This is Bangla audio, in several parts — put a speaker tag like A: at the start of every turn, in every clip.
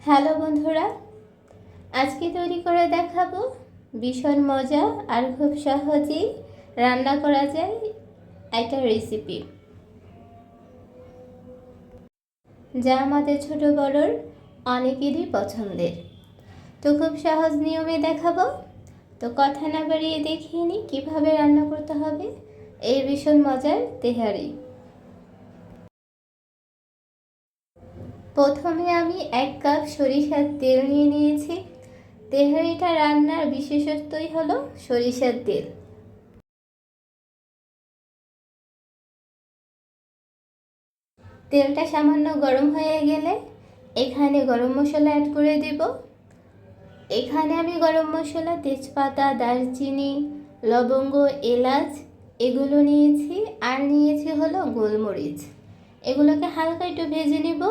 A: হ্যালো বন্ধুরা, আজকে তৈরি করে দেখাবো ভীষণ মজা আর খুব সহজেই রান্না করা যায় একটা রেসিপি, যা আমাদের ছোট বড়র অনেকেরই পছন্দের। তো খুব সহজ নিয়মে দেখাবো। তো কথা না বাড়িয়ে দেখিয়ে নিই কীভাবে রান্না করতে হবে এই ভীষণ মজার তেহারি। প্রথমে আমি 1 কাপ সরিষার তেল নিয়ে নিয়েছি। তেহারিটা রান্নার বিশেষত্বই হলো সরিষার তেল। তেলটা সামান্য গরম হয়ে গেলে এখানে গরম মশলা অ্যাড করে দেব। এখানে আমি গরম মশলা, তেজপাতা, দারচিনি, লবঙ্গ, এলাচ এগুলো নিয়েছি, আর নিয়েছি হলো গোলমরিচ। এগুলোকে হালকা একটু ভেজে নেব।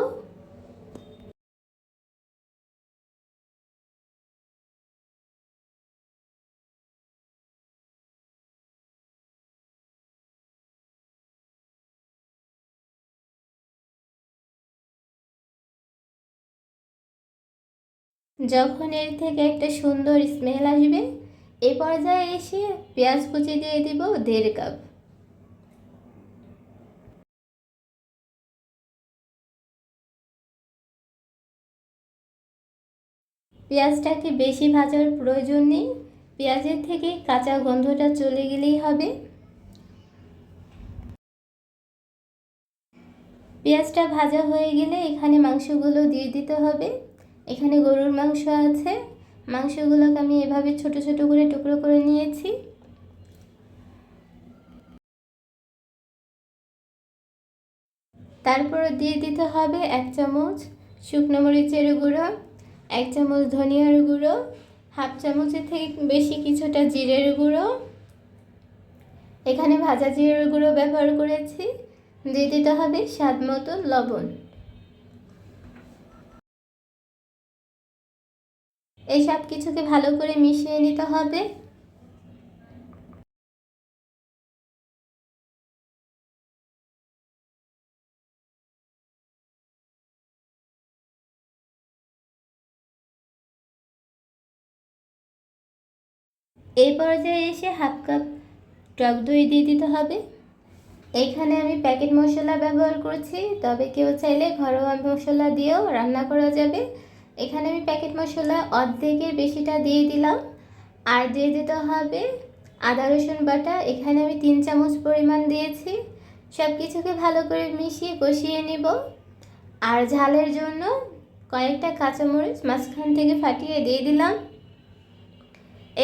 A: যখন এর থেকে একটা সুন্দর স্মেল আসবে, এ পর্যায়ে এসে পেঁয়াজ কুচি দিয়ে দিব 1.5 কাপ। পেঁয়াজটাকে বেশি ভাজার প্রয়োজন নেই, পেঁয়াজের থেকে কাঁচা গন্ধটা চলে গেলেই হবে। পেঁয়াজটা ভাজা হয়ে গেলে এখানে মাংসগুলো দিয়ে দিতে হবে। এখানে গরুর মাংস আছে, মাংসগুলোকে আমি এভাবে ছোট ছোট করে টুকরো করে নিয়েছি। তারপর দিয়ে দিতে হবে 1 চামচ শুকনো মরিচের গুঁড়ো, 1 চামচ ধনিয়ার গুঁড়ো, হাফ চামচের থেকে বেশি কিছুটা জিরের গুঁড়ো। এখানে ভাজা জিরের গুঁড়ো ব্যবহার করেছি। দিয়ে দিতে হবে স্বাদ মতো লবণ। এই সব কিছুকে ভালো করে মিশিয়ে নিতে হবে। এই পর্যায়ে এসে হাফ কাপ টক দই দিয়ে দিতে হবে। এইখানে আমি প্যাকেট মশলা ব্যবহার করছি, তবে কেউ চাইলে ঘরোয়া মশলা দিয়েও রান্না করা যাবে। এখানে আমি প্যাকেট মশলা অর্ধেকের বেশিটা দিয়ে দিলাম। আর দিয়ে দিতে হবে আদা রসুন বাটা। এখানে আমি 3 চামচ পরিমাণ দিয়েছি। সব কিছুকে ভালো করে মিশিয়ে কষিয়ে নেব। আর ঝালের জন্য কয়েকটা কাঁচামরিচ মাঝখান থেকে ফাটিয়ে দিয়ে দিলাম।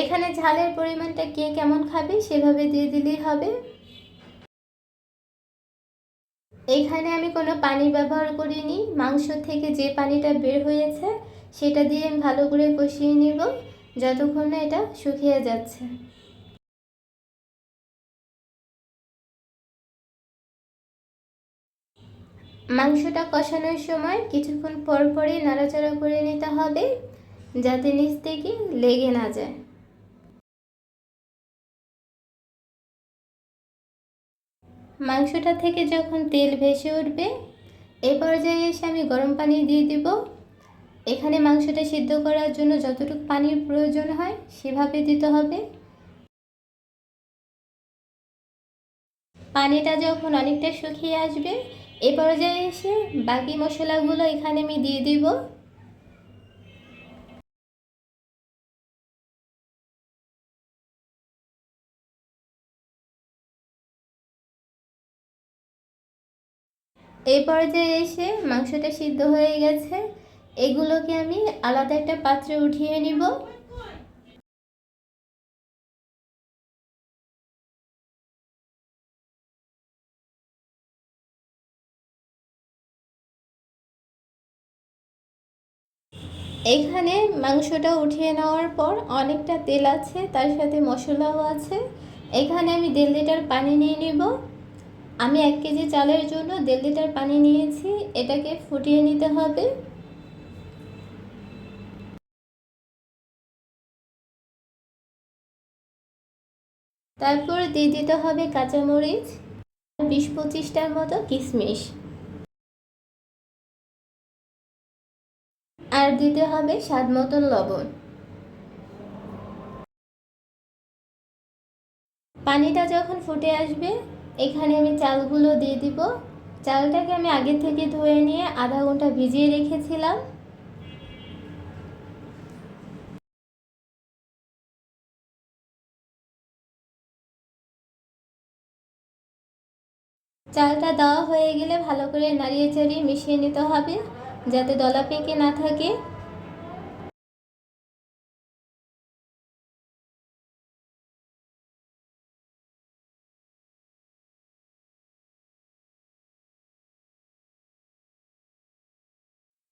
A: এখানে ঝালের পরিমাণটা কে কেমন খাবে সেভাবে দিয়ে দিলেই হবে। এইখানে আমি কোনো পানি ব্যবহার করিনি, মাংস থেকে যে পানিটা বের হয়েছে সেটা দিয়ে আমি ভালো করে কষিয়ে নেব যতক্ষণ না এটা শুকিয়ে যাচ্ছে। মাংসটা কষানোর সময় কিছুক্ষণ পর পরই নাড়াচাড়া করে নিতে হবে, যাতে নিচ থেকে লেগে না যায়। মাংসটা থেকে যখন তেল ভেসে উঠবে, এ পর্যায়ে এসে আমি গরম পানি দিয়ে দিব। এখানে মাংসটা সিদ্ধ করার জন্য যতটুকু পানির প্রয়োজন হয় সেভাবে দিতে হবে। পানিটা যখন অনেকটা শুকিয়ে আসবে, এ পর্যায়ে এসে বাকি মশলাগুলো এখানে আমি দিয়ে দিব। এই পর্যায়ে এসে মাংসটা সিদ্ধ হয়ে গেছে, এগুলোকে আমি আলাদা একটা পাত্রে উঠিয়ে নিব। এইখানে মাংসটা উঠিয়ে নেওয়ার পর অনেকটা তেল আছে, তার সাথে মশলাও আছে। এখানে আমি 1.5 লিটার পানি নিয়ে নেব। আমি 1 কেজি চালের জন্য 1.5 লিটার পানি নিয়েছি, এটাকে ফুটিয়ে নিতে হবে। তারপর দিয়ে দিতে হবে কাঁচামরিচ, 20-25টার মতো কিশমিশ। আর দিতে হবে স্বাদ মতন লবণ। পানিটা যখন ফুটে আসবে এখানে আমি চালগুলো দিয়ে দিব। চালটাকে আমি আগে থেকে ধুয়ে নিয়ে আধা ঘন্টা ভিজিয়ে রেখেছিলাম। চালটা দেওয়া হয়ে গেলে ভালো করে নাড়িয়ে চাড়িয়ে মিশিয়ে নিতে হবে যাতে দলা পেকে না থাকে।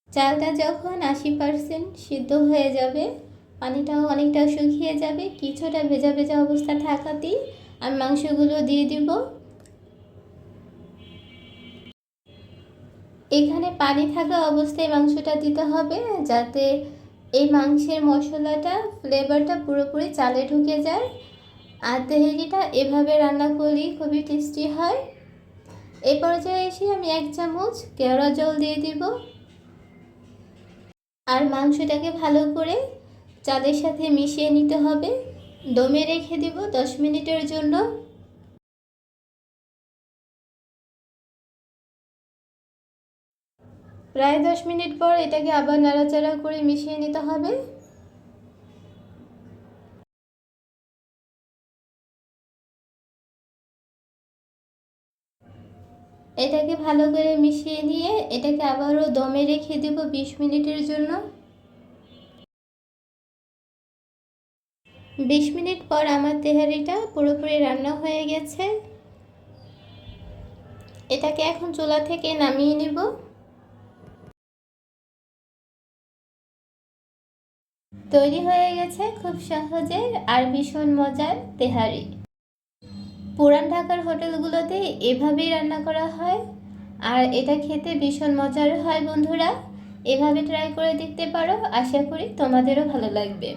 A: চালটা যখন 80% সিদ্ধ হয়ে যাবে, পানিটাও অনেকটা শুকিয়ে যাবে, কিছুটা ভেজা ভেজা অবস্থা থাকাতেই আমি মাংসগুলো দিয়ে দিব। এখানে পানি থাকা অবস্থায় মাংসটা দিতে হবে যাতে এই মাংসের মশলাটা ফ্লেভারটা পুরোপুরি চালে ঢুকে যায়। আর তেহেরিটা এভাবে রান্না করলেই খুবই টেস্টি হয়। এই পর্যায়ে এসে আমি 1 চামচ কেওড়া জল দিয়ে দিব আর মাংসটাকে ভালো করে চালের সাথে মিশিয়ে নিতে হবে। দমে রেখে দিব 10 মিনিটের জন্য। প্রায় 10 মিনিট পর এটাকে আবার নাড়াচাড়া করে মিশিয়ে নিতে হবে। এটাকে ভালো করে মিশিয়ে নিয়ে এটাকে আবারও দমে রেখে দেব 20 মিনিটের জন্য। 20 মিনিট পর আমার তেহারিটা পুরোপুরি রান্না হয়ে গেছে। এটাকে এখন চুলা থেকে নামিয়ে নিব। তৈরি হয়ে গেছে খুব সহজে আর ভীষণ মজার তেহারি। পুরান ঢাকার হোটেলগুলোতে এভাবেই রান্না করা হয় আর এটা খেতে ভীষণ মজার হয়। বন্ধুরা, এভাবে ট্রাই করে দেখতে পারো, আশা করি তোমাদেরও ভালো লাগবে।